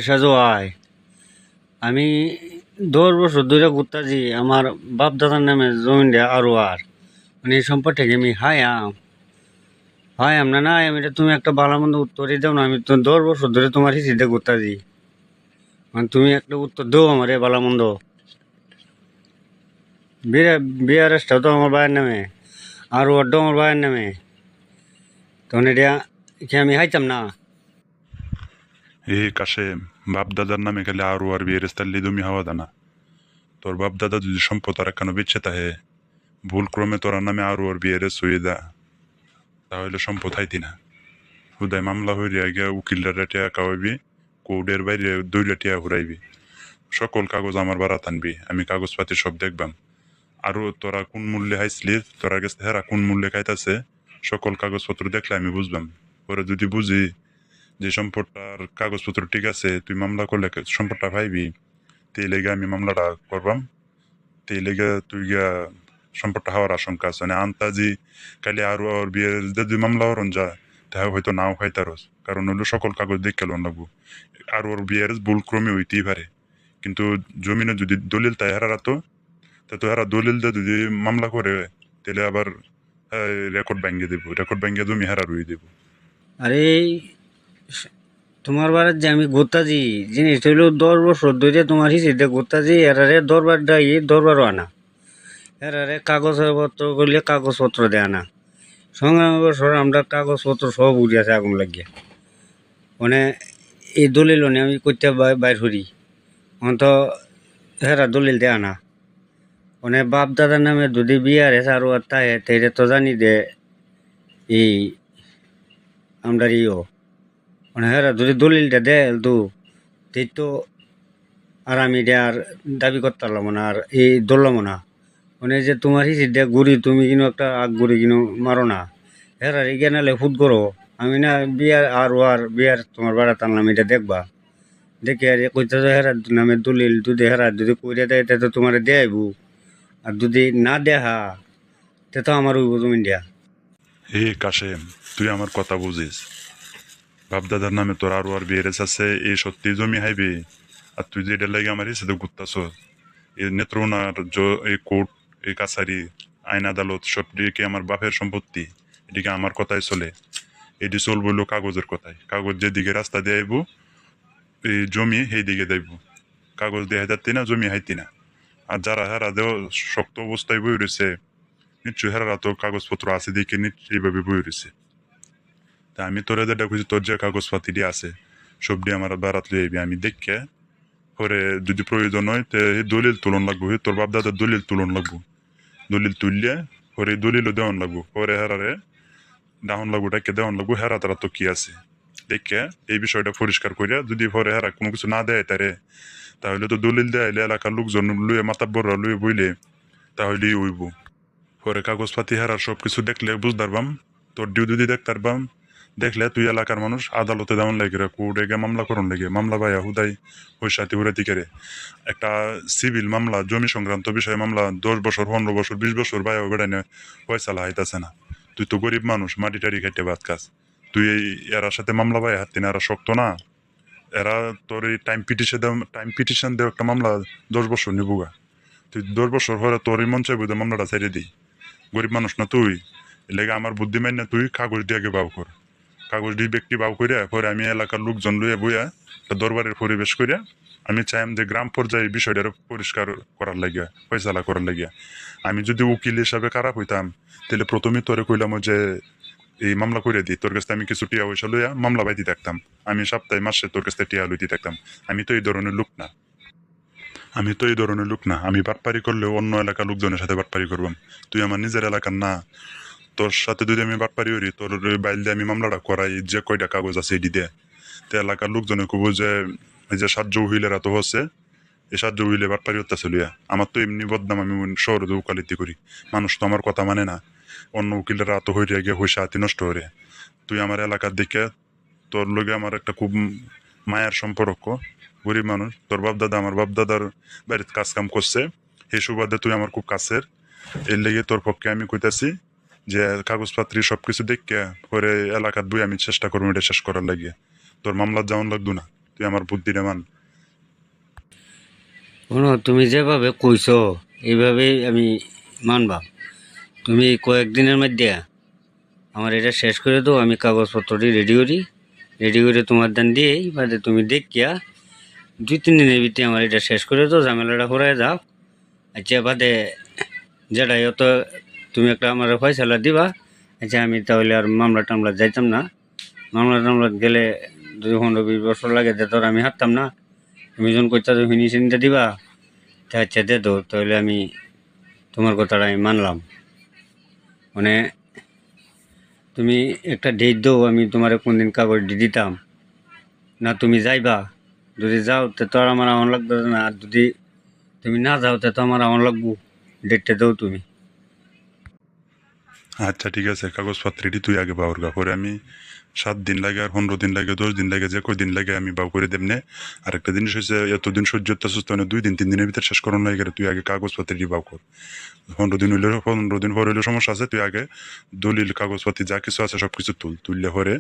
সাজু আয় আমি 10 বছর ধরে ঘুরতাছি আমার বাপ দাদার নামে জমিন দেয়া আরো আর মানে এই সম্পদ থেকে আমি হাই আমরা না আমি এটা তুমি একটা ভালো মন্দ উত্তরই দাও না আমি তো 10 বছর ধরে তোমার হিসিতে ঘুরতাছি মানে তুমি একটা উত্তর দাও আমার এ ভালো মন্দ বিয়ারেসটাও তো আমার ভাইয়ের নামে আর ওয়ার্ডও আমার ভাইয়ের নামে তখন এটা কি আমি হাইতাম না। কাশেম, বাপ দাদার নামে খালি আরো আর বিয়ের স্তাল্লি তুমি হাওয়া দানা। তোর বাপ দাদা যদি সম্পদ আর একখানো বেচে তাহে ভুল ক্রমে তোর নামে আরো আর বিয়ের সই দা, তাহলে সম্পদ হাইতি না। হুদায় মামলা হইয়া গিয়া উকিলরা টিয়া কাওয়াইবি, কোর্টের বাইরে দৈরা টিয়া ঘুরাইবি। সকল কাগজ আমার বাড়াত আনবি, আমি কাগজপাতি সব দেখবাম। আরো তোরা কোন মূল্যে হাইসলি, তোরা গেছে হেরা কোন মূল্যে খাইতাছে, সকল কাগজপত্র দেখলে আমি বুঝবাম। পরে যদি বুঝি যে সম্পদটার কাগজপত্র ঠিক আছে, তুই মামলা করলে সম্পদটা পাইবি, তেই লেগে আমি মামলাটা করবাম। তেই লেগে তুই গিয়া সম্পদটা হওয়ার আশঙ্কা আছে। মানে আন্তাজি কালি আরো আর বিয়ের যদি মামলা হরণ যা, তাহলে হয়তো নাও খাইতারস, কারণ হলো সকল কাগজ দেখে লোন লাগবো। আর ওর বিয়ের ভুল ক্রমে হইতেই পারে, কিন্তু জমিনে যদি দলিল তাই হারা তো হেরা দলিল দিয়ে যদি মামলা করে, তাহলে আবার রেকর্ড ভাঙ্গে দেবো, রেকর্ড ভাঙ্গে জমি হারা রুই দেবো। আরে তোমার বাড়ির যে আমি ঘুরতাছি জিনিসটা হইলো 10 বছর ধরে তোমার হিসিতে ঘুরতাছি এরারে দরবার ডাই দরবারও আনা এরারে কাগজপত্র করলে কাগজপত্র দেয় না সঙ্গে বছর আমরা কাগজপত্র সব উঠিয়াছে আগুন লাগিয়া মানে এই দলিল নে আমি করতে বাইর করি তো হেরা দলিল দেয় না মানে বাপ দাদার নামে যদি বিয়ার হেসে আরো তাই তেরে তো জানি দে এই আমরা ইও মানে হেরা যদি দলিলটা দেয় তো আর আমি এটা আর দাবি করতে পারলাম না আর এই ধরলাম না মানে যে তোমার হিসেবে দেখ ঘুরি তুমি কিনো একটা আগ ঘুরি কিনো মারো না হেরার এগিয়ে নালে ফুট করো আমি না বিয়ার আর বিয়ার তোমার বাড়া টানলাম এটা দেখবা দেখে আর কইতে হেরার নামে দলিল যদি হেরা যদি কইরে দেয় তো তোমার দেয়াইব আর যদি না দেখা তো আমার উইব তুমি দিয়া। কাশেম, তুই আমার কথা বুঝিস। বাপ দাদার নামে তোর আরো আর বিয়ের আছে, এই সত্যি জমি হাইবি। আর তুই যে এটা লাগে আমার হিসেবে ঘুরতাছ, এই নেত্রকোনার এই কোর্ট, এই কাছারি, আইন আদালত সব দিকে আমার বাপের সম্পত্তি, এদিকে আমার কথাই চলে। এটি চলবো হলো কাগজের কথায়, কাগজ যেদিকে রাস্তা দিয়ে আইব, এই জমি সেই দিকে দেব। কাগজ দিয়ে হাইতাতি না, জমি হাইতি না। আর যারা হেরা দেও শক্ত অবস্থায় বই রয়েছে, নিশ্চয়ই হেরা তো কাগজপত্র আছে দিকে নিশ্চয়ই এইভাবে বই রয়েছে। তা আমি তোরা যেটা খুঁজি, তোর যে কাগজপাতি দিয়ে আছে সব দিয়ে আমার বারাত লই আইবি, আমি দেখে পরে যদি প্রয়োজন হয় তে এই দলিল তুলন লাগবো, তোর বাপ দাদার দলিল তুলন লাগবো। দলিল তুললে পরে এই দলিলও দেওয়ান লাগবো, পরে হেরারে ডাহন লাগবো, ডাকে দেওয়ান লাগবো হেরা তারা তো কি আছে দেখে এই বিষয়টা পরিষ্কার করিয়া যদি পরে হেরা কোনো কিছু না দেয় তারে, তাহলে তো দলিল দেয় এলাকার লোকজন লুয়ে মাতাব্বররা লুয়ে বইলে তাহলেই হইব। পরে কাগজপাতি হেরার সব কিছু দেখলে বুঝতে পারবাম, তোর ডিউ যদি দেখতে পারবাম, দেখলে তুই এলাকার মানুষ আদালতে দেওয়ান লাগে, কোর্টে গিয়ে মামলা করন লাগে, মামলা ভাইয়া হুদাই পয়সাতি হুরাতি করে। একটা সিভিল মামলা, জমি সংক্রান্ত বিষয়ে মামলা 10 বছর, 15 বছর, 20 বছর ভাইয়া বেড়ায় পয়সা হাইতাছে না। তুই তো গরিব মানুষ, মাটি টাড়ি খাইতে ভাত খাস, তুই এই এরার সাথে মামলা ভাই হাতি না, এরা শক্ত না। এরা তোর এই টাইম পিটিশন দেও একটা মামলা 10 বছর নিবুগা। তুই 10 বছর পরে তোর মন চাইবো মামলাটা ছেড়ে দিই। গরিব মানুষ না তুই, লেগে আমার বুদ্ধি মাইন না তুই কাগজ দিয়ে আগে বাউ কর, কাগজ দিয়ে ব্যক্তি বাউ করিয়া পরে আমি এলাকার লোকজন লইয়া বইয়া একটা দরবারের পরিবেশ করিয়া আমি চাইম যে গ্রাম পর্যায়ে বিষয়টা পরিষ্কার করার লাগিয়া, ফয়সালা করার লাগিয়া। আমি যদি উকিল হিসাবে খারাপ হইতাম, তাহলে প্রথমেই তোরে কইলাম যে এই মামলা করে দিই, তোর কাছে আমি কিছু টিয়া পয়সা লইয়া মামলা বাইতে থাকতাম, আমি সপ্তাহে মাসে তোর কাছে টিয়া লইতে থাকতাম। আমি তো এই ধরনের লোক না, আমি বাটপারি করলেও অন্য এলাকার লোকজনের সাথে বাটপারি করবাম। তুই আমার নিজের এলাকার না, তোর সাথে যদি আমি বাটপারি করি, তোর বাইল দিয়ে আমি মামলাটা করাই, যে কয়টা কাগজ আছে এটি দিয়ে, তো এলাকার লোকজনে কব যে এই যে সাহায্য উহিলেরা তো হচ্ছে, এই সাহায্য উহিলে বাটপারি হত্যা চলিয়া। আমার তো এমনি বদনাম, আমি শহরে উকালিতি করি, মানুষ তো আমার কথা মানে না, অন্য উকিলেরা তো হইয়া গিয়ে পয়সা হাতি নষ্ট করে। তুই আমার এলাকার দিকে, তোর লগে আমার একটা খুব মায়ার সম্পর্ক, গরিব মানুষ, তোর বাপ দাদা আমার বাপ দাদার বাড়িতে কাজ কাম করছে, সেই সুবাদে তুই আমার খুব কাছের। এর লেগে তোর পক্ষে আমি কইতাছি যে কাগজপাত্রী সবকিছু দেখে পরে এলাকার বই আমি চেষ্টা করবো এটা শেষ করার লাগিয়ে, তোর মামলা যাওয়ান লাগতো না। তুই আমার বুদ্ধিটা মান। শোনো, তুমি যেভাবে কইছো এইভাবেই আমি মানবা। তুমি কয়েকদিনের মধ্যে আমার এটা শেষ করে দাও, আমি কাগজপত্রটি রেডি করে তোমার দান দিয়েই বাদে তুমি দেখিয়া 2-3 দিনের ভিতরে আমার এটা শেষ করে দাও, ঝামেলাটা করাই যাও। আচ্ছা বাদে যেটাই অত তুমি একটা আমার ফয়সালা দিবা। আচ্ছা আমি তাহলে আর মামলা টামলা যাইতাম না। মামলা টামলা গেলে 2-15-20 বছর লাগে, তোর আমি হারতাম না। তুমি যখন কইতা ফিনিশিংটা দিবা, তা আচ্ছা দে দো, তাহলে আমি তোমার কথাটা আমি মানলাম। মানে তুমি একটা ডেট দাও, আমি তোমার কোন দিন কাগজ দিতাম না। তুমি যাইবা, যদি যাও তো আর আমার আমন লাগবে না, আর যদি তুমি না যাও তো আমার আমন লাগবো। ডেটটা দাও তুমি। আচ্ছা ঠিক আছে, কাগজপত্রটি তুই আগে বাউর গা পরে আমি 7 দিন লাগে আর 15 দিন লাগে 10 দিন লাগে যে কদিন লাগে আমি বাউ করে দেবনে। আর একটা জিনিস হচ্ছে এতদিন সহ্য সুস্থ মানে 2-3 দিনের ভিতরে শেষ করার লাগে, তুই আগে কাগজপত্রটি বাউ কর। 15 দিন হইলে 15 দিন পরে হইলে সমস্যা আছে, তুই আগে দলিল কাগজপত্র যা কিছু আছে সব কিছু তুললে পরে